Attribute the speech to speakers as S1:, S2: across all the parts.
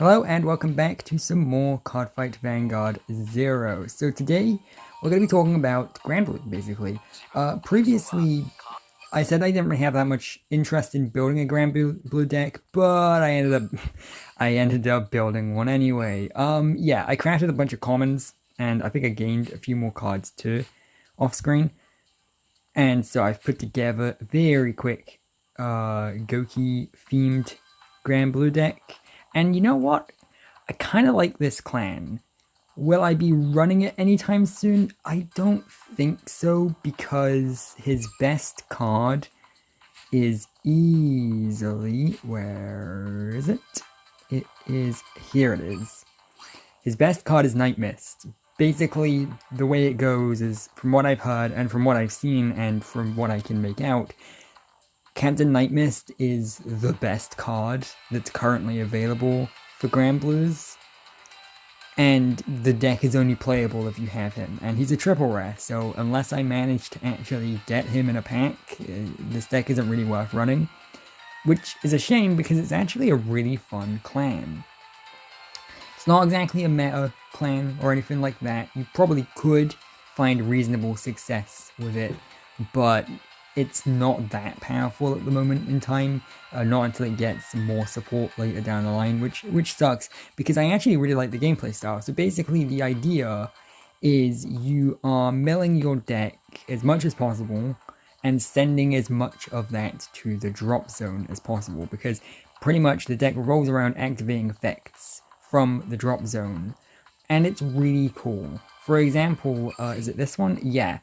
S1: Hello and welcome back to some more Cardfight Vanguard Zero. So today we're going to be talking about Granblue, basically. Previously, I said I didn't really have that much interest in building a Granblue deck, but I ended up building one anyway. Yeah, I crafted a bunch of commons, and I think I gained a few more cards too, off screen. And so I've put together a very quick Gouki themed Granblue deck. And you know what? I kind of like this clan. Will I be running it anytime soon? I don't think so, because his best card is easily... Where is it? It is... Here it is. His best card is Night Mist. Basically, the way it goes is, from what I've heard, and from what I've seen, and from what I can make out, Captain Night Mist is the best card that's currently available for Granblues, and the deck is only playable if you have him, and he's a triple rare, so unless I manage to actually get him in a pack, this deck isn't really worth running, which is a shame because it's actually a really fun clan. It's not exactly a meta clan or anything like that. You probably could find reasonable success with it, but it's not that powerful at the moment in time, not until it gets more support later down the line, which sucks, because I actually really like the gameplay style. So basically the idea is you are milling your deck as much as possible and sending as much of that to the drop zone as possible, because pretty much the deck revolves around activating effects from the drop zone, and it's really cool. For example, is it this one? Yeah.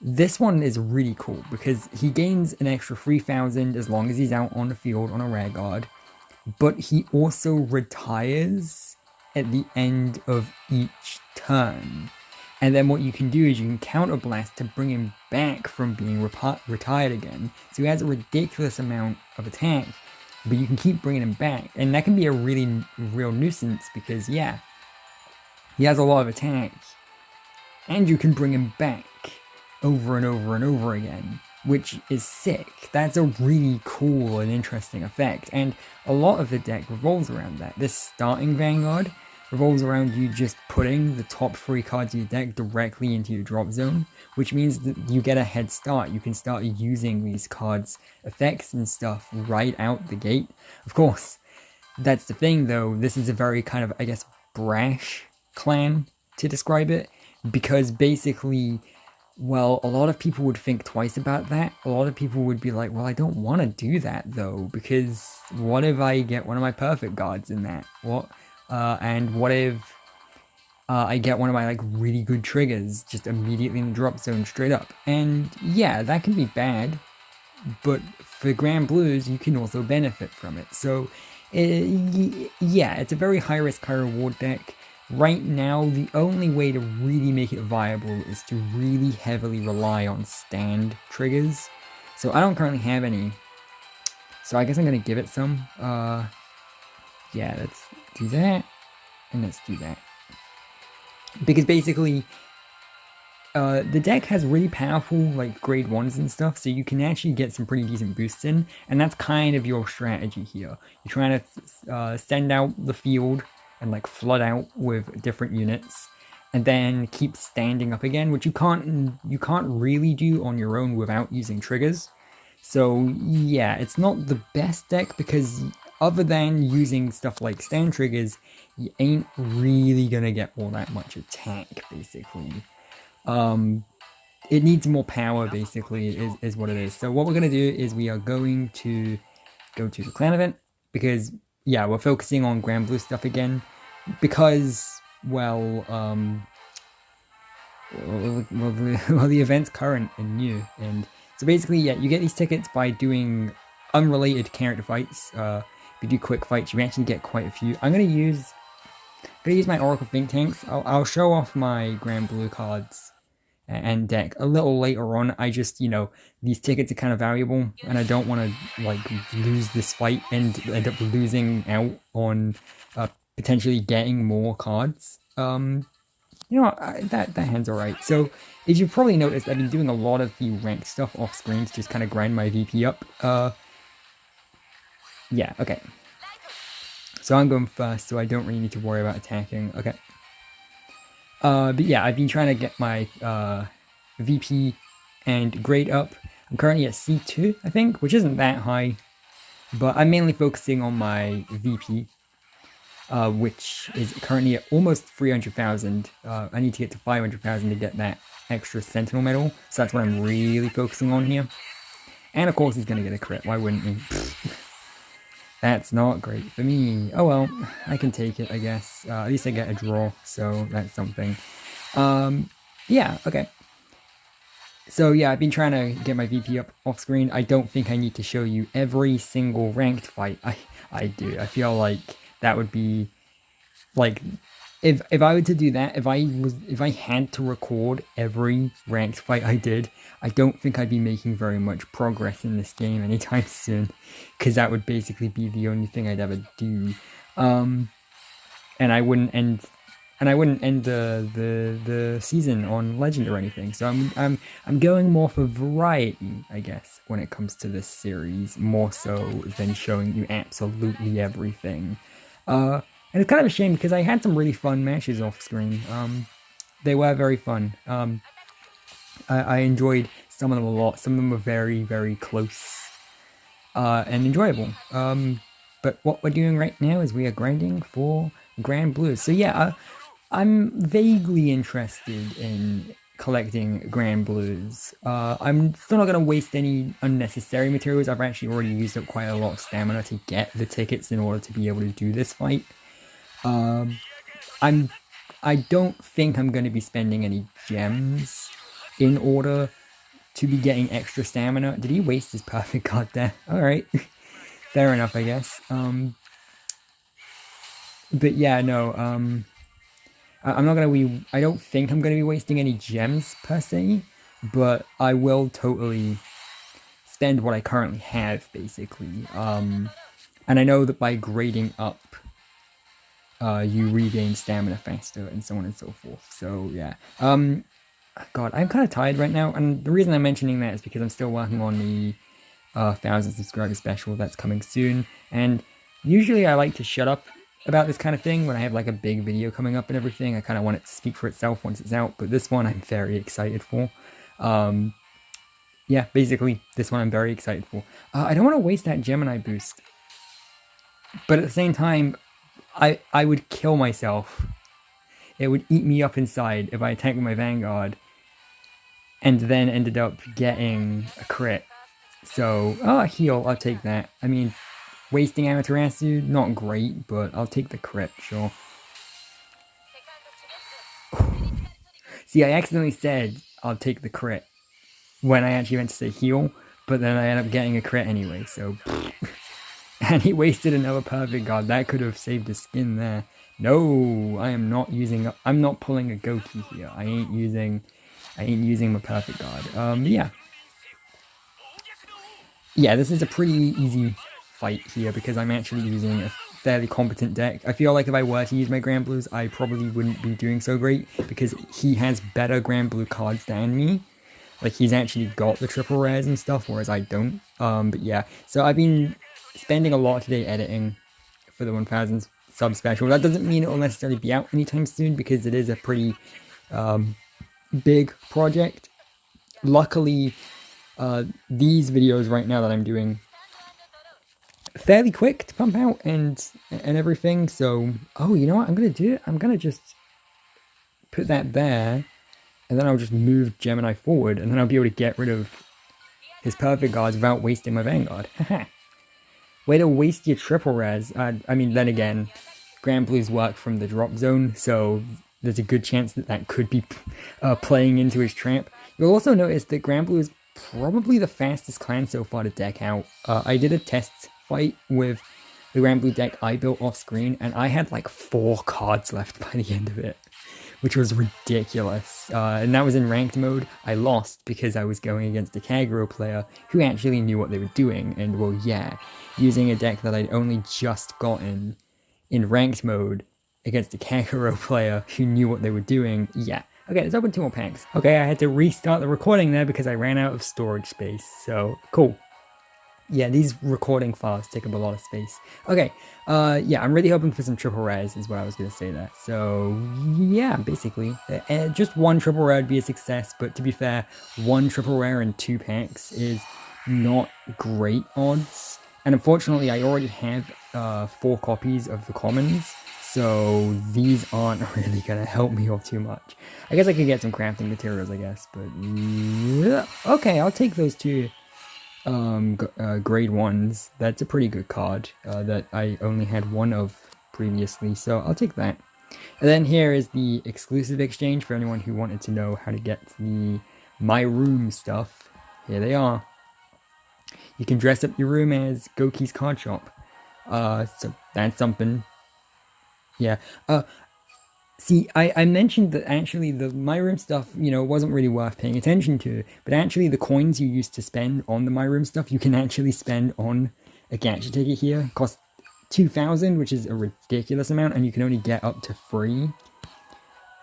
S1: This one is really cool because he gains an extra 3,000 as long as he's out on the field on a rare guard, but he also retires at the end of each turn. And then what you can do is you can counterblast to bring him back from being retired again. So he has a ridiculous amount of attack, but you can keep bringing him back. And that can be a really real nuisance because, yeah, he has a lot of attack, and you can bring him back over and over and over again, which is sick. That's a really cool and interesting effect, and a lot of the deck revolves around that. This starting Vanguard revolves around you just putting the top 3 cards of your deck directly into your drop zone, which means that you get a head start. You can start using these cards' effects and stuff right out the gate. Of course, that's the thing though, this is a very kind of, I guess, brash clan to describe it, because basically, well, a lot of people would think twice about that. A lot of people would be like, well, I don't want to do that though, because what if I get one of my perfect guards in that? And what if I get one of my like really good triggers just immediately in the drop zone straight up? And yeah, that can be bad, but for Granblues, you can also benefit from it. So yeah, it's a very high risk, high reward deck. Right now, the only way to really make it viable is to really heavily rely on stand triggers. So I don't currently have any, so I guess I'm going to give it some. Yeah, let's do that, and let's do that. Because basically, the deck has really powerful, like, grade 1s and stuff, so you can actually get some pretty decent boosts in, and that's kind of your strategy here. You're trying to send out the field and like flood out with different units, and then keep standing up again, which you can't really do on your own without using triggers. So yeah, it's not the best deck because other than using stuff like stand triggers, you ain't really gonna get all that much attack, basically. It needs more power, basically, is what it is. So what we're gonna do is we are going to go to the clan event, because yeah, we're focusing on Granblue stuff again, because, well, the event's current and new, and so basically, yeah, you get these tickets by doing unrelated character fights. If you do quick fights, you actually get quite a few. I'm gonna use my Oracle Think Tanks. I'll show off my Granblue cards and deck a little later on. I just, you know, these tickets are kind of valuable, and I don't want to like lose this fight and end up losing out on potentially getting more cards. You know, that hand's alright. So, as you've probably noticed, I've been doing a lot of the ranked stuff off screen to just kind of grind my VP up. Yeah, okay. So I'm going first, so I don't really need to worry about attacking. Okay. But yeah, I've been trying to get my VP and grade up. I'm currently at C2, I think, which isn't that high. But I'm mainly focusing on my VP, which is currently at almost 300,000. I need to get to 500,000 to get that extra Sentinel medal. So that's what I'm really focusing on here. And of course he's going to get a crit. Why wouldn't he? That's not great for me. Oh well, I can take it, I guess. At least I get a draw, so that's something. Yeah, okay. So yeah, I've been trying to get my VP up off screen. I don't think I need to show you every single ranked fight I do. I feel like that would be like if I were to do that, if I had to record every ranked fight I did, I don't think I'd be making very much progress in this game anytime soon, because that would basically be the only thing I'd ever do. And I wouldn't end the season on Legend or anything. So I'm going more for variety, I guess, when it comes to this series, more so than showing you absolutely everything. And it's kind of a shame because I had some really fun matches off screen. They were very fun. I enjoyed some of them a lot. Some of them were very, very close and enjoyable. But what we're doing right now is we are grinding for Granblue. So yeah, I'm vaguely interested in collecting Granblues. I'm still not going to waste any unnecessary materials. I've actually already used up quite a lot of stamina to get the tickets in order to be able to do this fight. I don't think I'm going to be spending any gems in order to be getting extra stamina. Did he waste his perfect card there? Alright. Fair enough, I guess. But yeah, no, I'm not going to be... I don't think I'm going to be wasting any gems, per se. But I will totally spend what I currently have, basically. And I know that by grading up, you regain stamina faster and so on and so forth. So yeah. God, I'm kind of tired right now, and the reason I'm mentioning that is because I'm still working on the 1,000 subscriber special that's coming soon, and usually I like to shut up about this kind of thing when I have like a big video coming up and everything. I kind of want it to speak for itself once it's out, but this one I'm very excited for. Yeah, basically, this one I'm very excited for. I don't want to waste that Gemini boost, but at the same time, I would kill myself. It would eat me up inside if I attacked with my Vanguard and then ended up getting a crit. So, heal, I'll take that. I mean, wasting Amaterasu, not great, but I'll take the crit, sure. See, I accidentally said I'll take the crit when I actually meant to say heal, but then I ended up getting a crit anyway, so... And he wasted another perfect guard. That could have saved his skin there. No, I am not using... I'm not pulling a Gouki here. I ain't using my perfect guard. Yeah. Yeah, this is a pretty easy fight here because I'm actually using a fairly competent deck. I feel like if I were to use my Granblues, I probably wouldn't be doing so great because he has better Granblue cards than me. Like, he's actually got the triple rares and stuff, whereas I don't. But yeah, so I've been spending a lot today editing for the 1000 sub special. That doesn't mean it will necessarily be out anytime soon because it is a pretty big project. Luckily, these videos right now that I'm doing fairly quick to pump out and everything. So, oh, you know what I'm gonna do? I'm gonna just put that there, and then I'll just move Gemini forward, and then I'll be able to get rid of his perfect guards without wasting my Vanguard. Haha. Way to waste your triple res. I mean, then again, Granblues work from the drop zone, so there's a good chance that that could be playing into his trap. You'll also notice that Granblue is probably the fastest clan so far to deck out. I did a test fight with the Granblue deck I built off screen, and I had like 4 cards left by the end of it, which was ridiculous. And that was in ranked mode. I lost because I was going against a Kagero player who actually knew what they were doing, and well, yeah, using a deck that I'd only just gotten in ranked mode against a Kagero player who knew what they were doing, yeah. Okay, let's open 2 more packs. Okay, I had to restart the recording there because I ran out of storage space, so cool. Yeah, these recording files take up a lot of space. Okay, yeah, I'm really hoping for some triple rares is what I was going to say there. So, yeah, basically, just one triple rare would be a success, but to be fair, one triple rare and 2 packs is not great odds. And unfortunately, I already have 4 copies of the commons, so these aren't really going to help me all too much. I guess I could get some crafting materials, I guess, but yeah. Okay, I'll take those 2 grade 1s. That's a pretty good card that I only had 1 of previously, so I'll take that. And then here is the exclusive exchange for anyone who wanted to know how to get the My Room stuff. Here they are. You can dress up your room as Gouki's card shop. So that's something. Yeah. See, I mentioned that actually the My Room stuff, you know, wasn't really worth paying attention to, but actually the coins you used to spend on the My Room stuff, you can actually spend on a gacha ticket here. It costs 2,000, which is a ridiculous amount, and you can only get up to 3.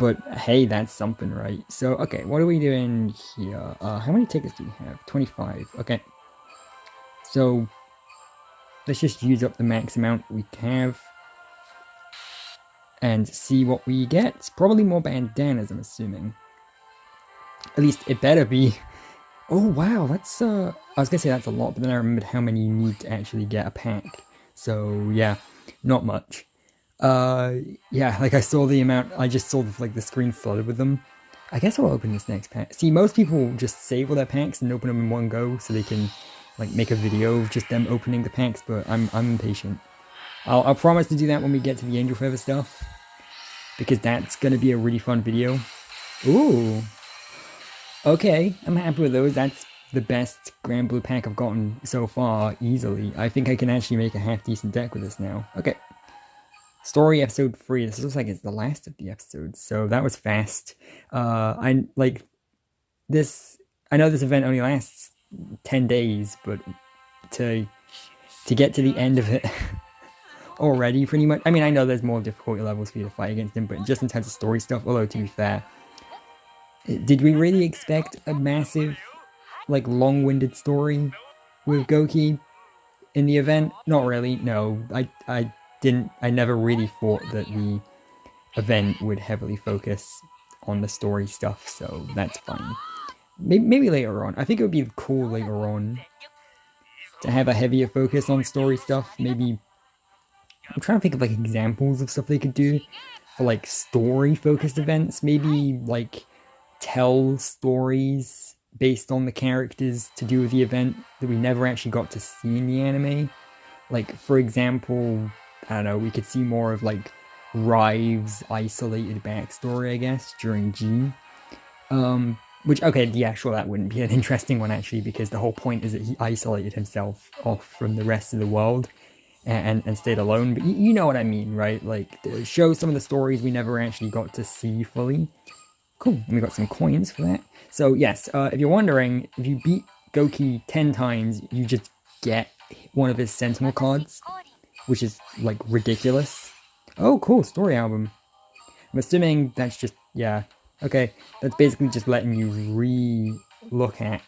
S1: But hey, that's something, right? So, okay, what are we doing here? How many tickets do we have? 25. Okay. So, let's just use up the max amount we have and see what we get. Probably more bandanas, I'm assuming. At least it better be. Oh wow, that's I was gonna say that's a lot, but then I remembered how many you need to actually get a pack. So yeah, not much. Yeah, like I saw the amount, I just saw like the screen flooded with them. I guess I'll open this next pack. See, most people just save all their packs and open them in one go so they can like make a video of just them opening the packs, but I'm impatient. I'll promise to do that when we get to the Angel Feather stuff, because that's going to be a really fun video. Ooh. Okay, I'm happy with those. That's the best Granblue pack I've gotten so far, easily. I think I can actually make a half-decent deck with this now. Okay. Story episode 3. This looks like it's the last of the episodes, so that was fast. I like this. I know this event only lasts 10 days, but to get to the end of it already, pretty much. I mean, I know there's more difficulty levels for you to fight against him, but just in terms of story stuff, although to be fair, did we really expect a massive, like, long-winded story with Gouki in the event? Not really, no. I never really thought that the event would heavily focus on the story stuff, so that's fine. Maybe later on. I think it would be cool later on to have a heavier focus on story stuff. Maybe, I'm trying to think of like examples of stuff they could do for like story-focused events. Maybe like tell stories based on the characters to do with the event that we never actually got to see in the anime. Like, for example, I don't know, we could see more of like Rive's isolated backstory, I guess, during G. Which, okay, yeah, sure, that wouldn't be an interesting one actually, because the whole point is that he isolated himself off from the rest of the world and stayed alone. But you know what I mean, right? Like, show some of the stories we never actually got to see fully. Cool, and we got some coins for that. So yes, if you're wondering, if you beat Gouki 10 times, you just get one of his Sentinel cards, which is, like, ridiculous. Oh, cool, story album. I'm assuming that's just, yeah, okay, that's basically just letting you re-look at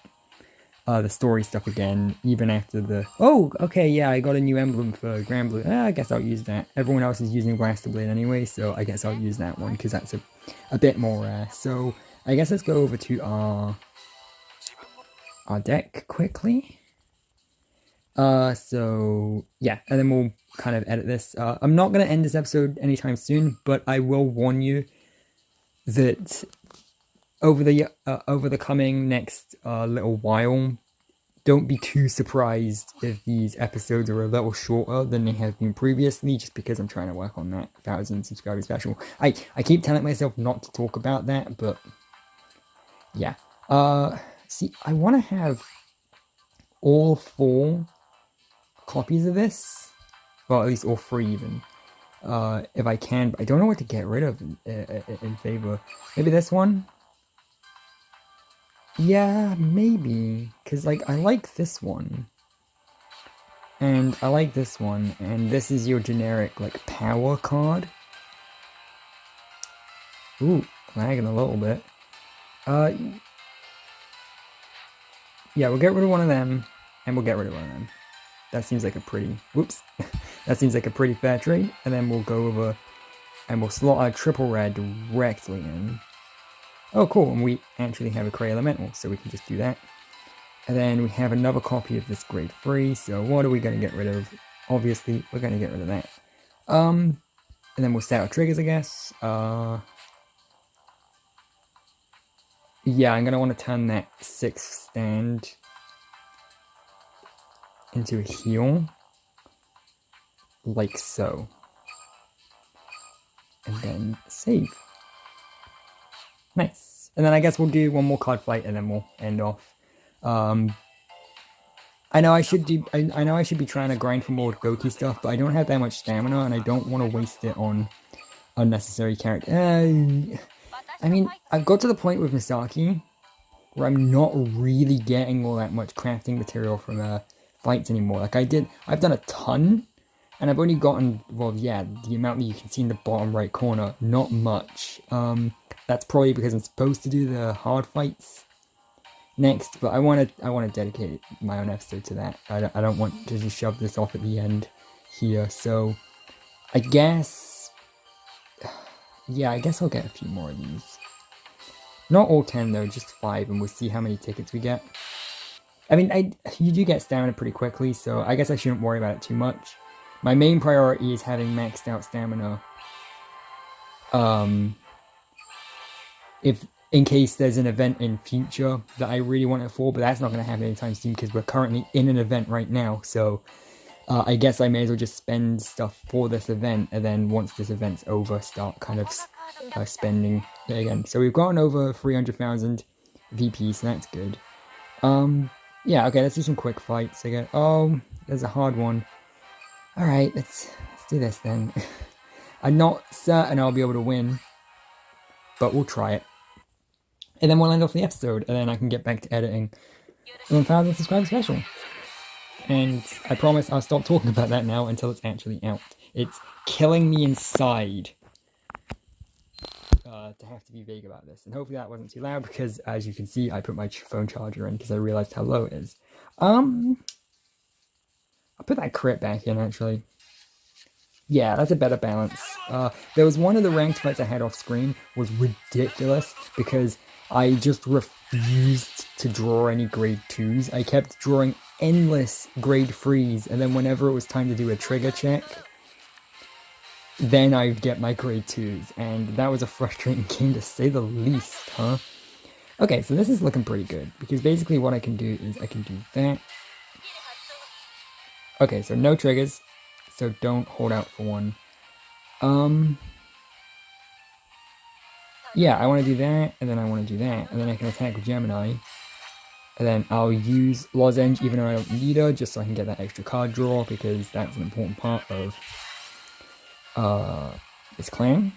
S1: the story stuff again, even after the... Oh, okay, yeah, I got a new emblem for Granblue. I guess I'll use that. Everyone else is using Blaster Blade anyway, so I guess I'll use that one, because that's a bit more rare. So, I guess let's go over to our deck quickly. So, yeah, and then we'll kind of edit this. I'm not going to end this episode anytime soon, but I will warn you that over the coming next little while, don't be too surprised if these episodes are a little shorter than they have been previously, just because I'm trying to work on that 1,000 subscriber special. I keep telling myself not to talk about that, but yeah. See, I want to have all 4 copies of this, well, at least all 3 even, if I can, but I don't know what to get rid of in favor. Maybe this one? Yeah, maybe, because, like, I like this one, and I like this one, and this is your generic, like, power card. Ooh, lagging a little bit. Yeah, we'll get rid of one of them, and we'll get rid of one of them. That seems like a pretty, whoops. That seems like a pretty fair trade. And then we'll go over and we'll slot our triple rare directly in. Oh, cool. And we actually have a Cray Elemental, so we can just do that. And then we have another copy of this grade 3. So what are we going to get rid of? Obviously, we're going to get rid of that. And then we'll set our triggers, I guess. Yeah, I'm going to want to turn that 6th stand into a heal. Like so. And then save. Nice. And then I guess we'll do one more card fight and then we'll end off. I know I should be trying to grind for more Gouki stuff, but I don't have that much stamina and I don't want to waste it on unnecessary character. I mean, I've got to the point with Misaki where I'm not really getting all that much crafting material from fights anymore. Like I've done a ton, and I've only gotten, well, yeah, the amount that you can see in the bottom right corner, not much. That's probably because I'm supposed to do the hard fights next, but I want to dedicate my own episode to that. I don't want to just shove this off at the end here, so I guess, yeah, I guess I'll get a few more of these. Not all 10 though, just 5, and we'll see how many tickets we get. I mean, you do get stamina pretty quickly, so I guess I shouldn't worry about it too much. My main priority is having maxed out stamina. In case there's an event in future that I really want it for, but that's not going to happen anytime soon because we're currently in an event right now, so I guess I may as well just spend stuff for this event, and then once this event's over, start kind of spending it again. So we've gotten over 300,000 VP, so that's good. Yeah, okay, let's do some quick fights again. Oh, there's a hard one. Alright, let's do this then. I'm not certain I'll be able to win, but we'll try it. And then we'll end off the episode, and then I can get back to editing the 1,000 subscriber special. And I promise I'll stop talking about that now until it's actually out. It's killing me inside to have to be vague about this. And hopefully that wasn't too loud, because as you can see, I put my phone charger in because I realized how low it is. I'll put that crit back in, actually. Yeah, that's a better balance. There was one of the ranked fights I had off screen was ridiculous because I just refused to draw any grade 2s. I kept drawing endless grade 3s, and then whenever it was time to do a trigger check, then I'd get my grade 2s, and that was a frustrating game to say the least, huh? Okay, so this is looking pretty good, because basically what I can do is I can do that. Okay, so no triggers, so don't hold out for one. Yeah, I want to do that, and then I want to do that, and then I can attack with Gemini. And then I'll use Lozenge even though I don't need her, just so I can get that extra card draw, because that's an important part of this clan.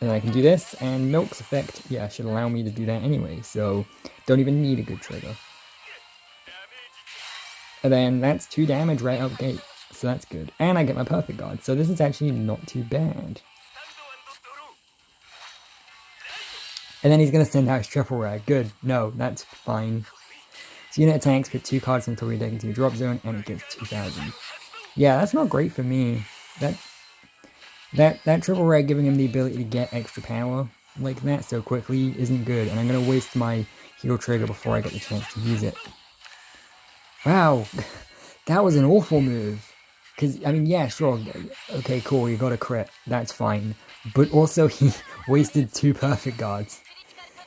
S1: And then I can do this, and Milk's effect, yeah, should allow me to do that anyway, so don't even need a good trigger. And then that's 2 damage right out the gate, so that's good. And I get my perfect guard, so this is actually not too bad. And then he's going to send out his triple rare. Good. No, that's fine. So unit attacks, put 2 cards until we take into your drop zone, and it gets 2,000. Yeah, that's not great for me. That triple rare giving him the ability to get extra power like that so quickly isn't good, and I'm going to waste my heal trigger before I get the chance to use it. Wow, that was an awful move. Because, I mean, yeah, sure, okay, cool, you got a crit, that's fine. But also, he wasted 2 perfect guards.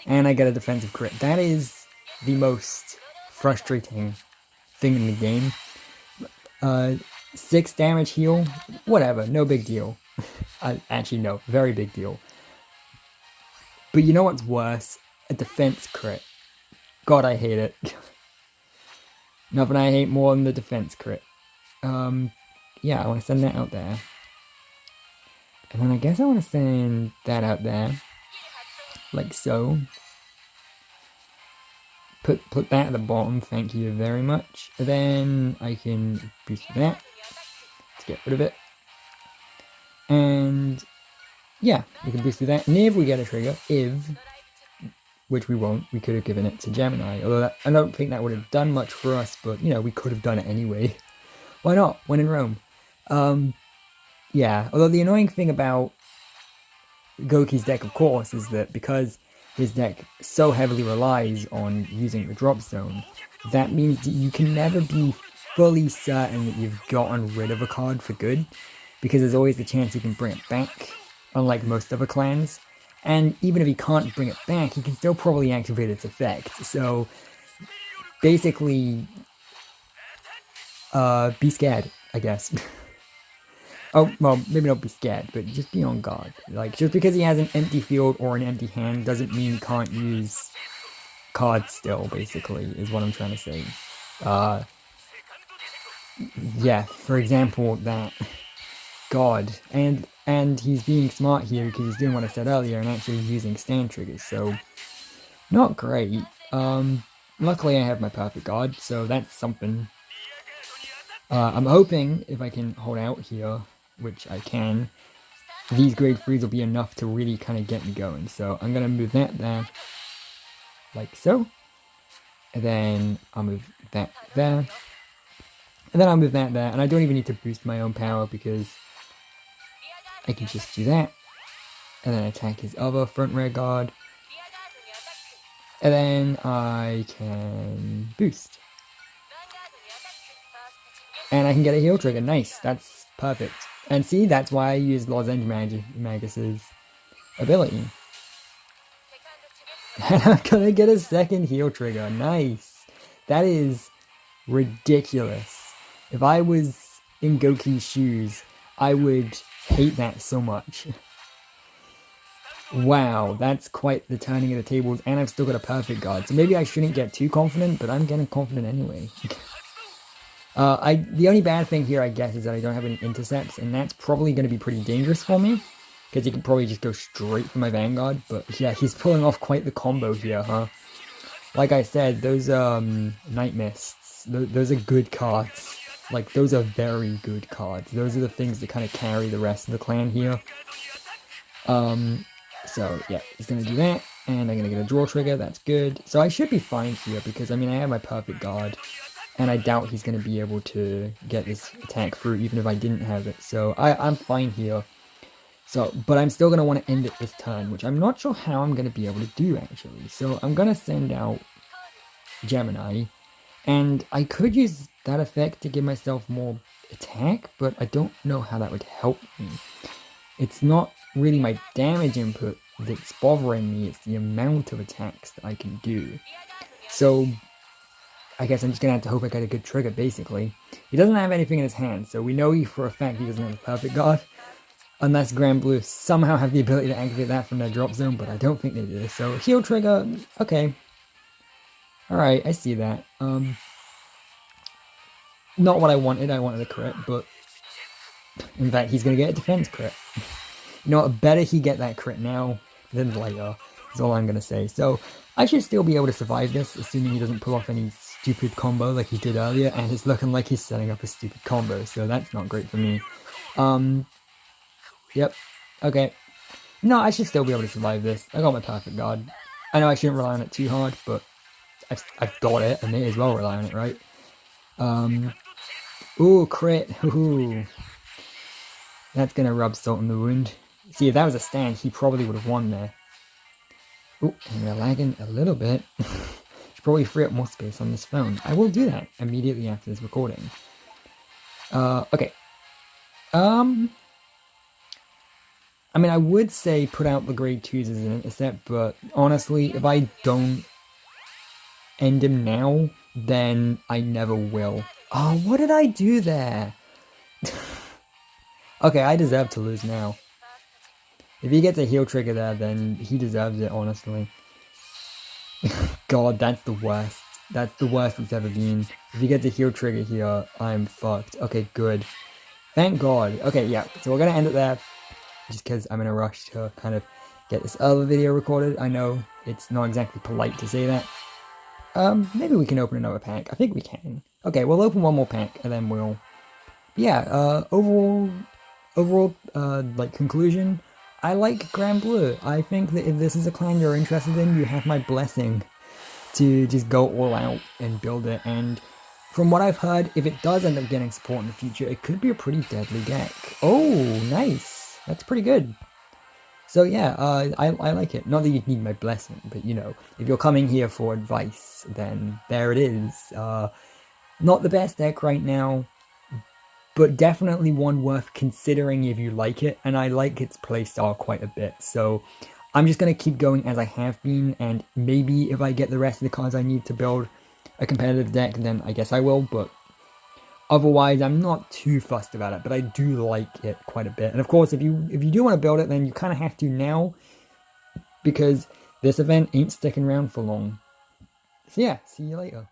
S1: And I get a defensive crit. That is the most frustrating thing in the game. 6 damage heal, whatever, no big deal. Actually, no, very big deal. But you know what's worse? A defense crit. God, I hate it. Nothing I hate more than the defense crit. Yeah, I want to send that out there. And then I guess I want to send that out there. Like so. Put that at the bottom, thank you very much. And then I can boost that to get rid of it. And yeah, we can boost that. And if we get a trigger, which we won't, we could have given it to Gemini. Although I don't think that would have done much for us, but you know, we could have done it anyway. Why not? When in Rome. Yeah, although the annoying thing about Gouki's deck, of course, is that because his deck so heavily relies on using the drop zone, that means that you can never be fully certain that you've gotten rid of a card for good, because there's always the chance he can bring it back, unlike most other clans. And even if he can't bring it back, he can still probably activate its effect. So basically, be scared, I guess. Oh, well, maybe not be scared, but just be on guard. Like, just because he has an empty field or an empty hand doesn't mean he can't use cards still, basically, is what I'm trying to say. Yeah, for example, that God, and he's being smart here because he's doing what I said earlier and actually using stand triggers, so not great. Luckily I have my perfect God, so that's something. I'm hoping if I can hold out here, which I can, these grade 3s will be enough to really kind of get me going. So I'm going to move that there, like so. And then I'll move that there. And then I'll move that there. And I don't even need to boost my own power because I can just do that. And then attack his other front rear guard. And then I can boost. And I can get a heal trigger. Nice. That's perfect. And see, that's why I used Lozenge Magus's ability. And I'm gonna get a second heal trigger. Nice. That is ridiculous. If I was in Gouki's shoes, I would hate that so much. Wow, that's quite the turning of the tables, and I've still got a perfect guard. So maybe I shouldn't get too confident, but I'm getting confident anyway. The only bad thing here, I guess, is that I don't have any intercepts, and that's probably going to be pretty dangerous for me, because he can probably just go straight for my Vanguard, but yeah, he's pulling off quite the combo here, huh? Like I said, those, Night Mists, those are good cards. Like, those are very good cards. Those are the things that kind of carry the rest of the clan here. So, yeah, he's going to do that, and I'm going to get a draw trigger, that's good. So I should be fine here, because, I mean, I have my perfect guard. And I doubt he's going to be able to get this attack through, even if I didn't have it. So I'm fine here. So, but I'm still going to want to end it this turn, which I'm not sure how I'm going to be able to do, actually. So I'm going to send out Gemini. And I could use that effect to give myself more attack, but I don't know how that would help me. It's not really my damage input that's bothering me, it's the amount of attacks that I can do. So I guess I'm just going to have to hope I get a good trigger, basically. He doesn't have anything in his hand, so we know for a fact he doesn't have a perfect guard. Unless Granblue somehow have the ability to activate that from their drop zone, but I don't think they do. So, heal trigger, okay. Alright, I see that. Not what I wanted a crit, but in fact, he's going to get a defense crit. You know what, better he get that crit now than later, is all I'm going to say. So, I should still be able to survive this, assuming he doesn't pull off any stupid combo like he did earlier, and it's looking like he's setting up a stupid combo, so that's not great for me. Yep, okay. No, I should still be able to survive this. I got my perfect guard. I know I shouldn't rely on it too hard, but I've got it, I may as well rely on it, right? Ooh, crit, ooh. That's gonna rub salt in the wound. See, if that was a stand, he probably would have won there. Ooh, and we're lagging a little bit. Should probably free up more space on this phone. I will do that immediately after this recording. Okay. I mean, I would say put out the grade 2s as an intercept, but honestly, if I don't end him now, then I never will. Oh, what did I do there? Okay, I deserve to lose now. If he gets a heal trigger there, then he deserves it, honestly. God, that's the worst. That's the worst it's ever been. If he gets a heal trigger here, I'm fucked. Okay, good. Thank God. Okay, yeah, so we're gonna end it there. Just because I'm in a rush to kind of get this other video recorded. I know it's not exactly polite to say that. Maybe we can open another pack. I think we can. Okay, we'll open one more pack, and then we'll... Yeah, overall, like, conclusion... I like Granblue. I think that if this is a clan you're interested in, you have my blessing to just go all out and build it. And From what I've heard, if it does end up getting support in the future, it could be a pretty deadly deck. Oh, nice. That's pretty good. So yeah, I like it. Not that you'd need my blessing, but you know, if you're coming here for advice, then there it is. Not the best deck right now, but definitely one worth considering if you like it, and I like its playstyle quite a bit. So I'm just going to keep going as I have been, and maybe if I get the rest of the cards I need to build a competitive deck, then I guess I will, but otherwise I'm not too fussed about it, but I do like it quite a bit. And of course, if you do want to build it, then you kind of have to now, because this event ain't sticking around for long. So yeah, see you later.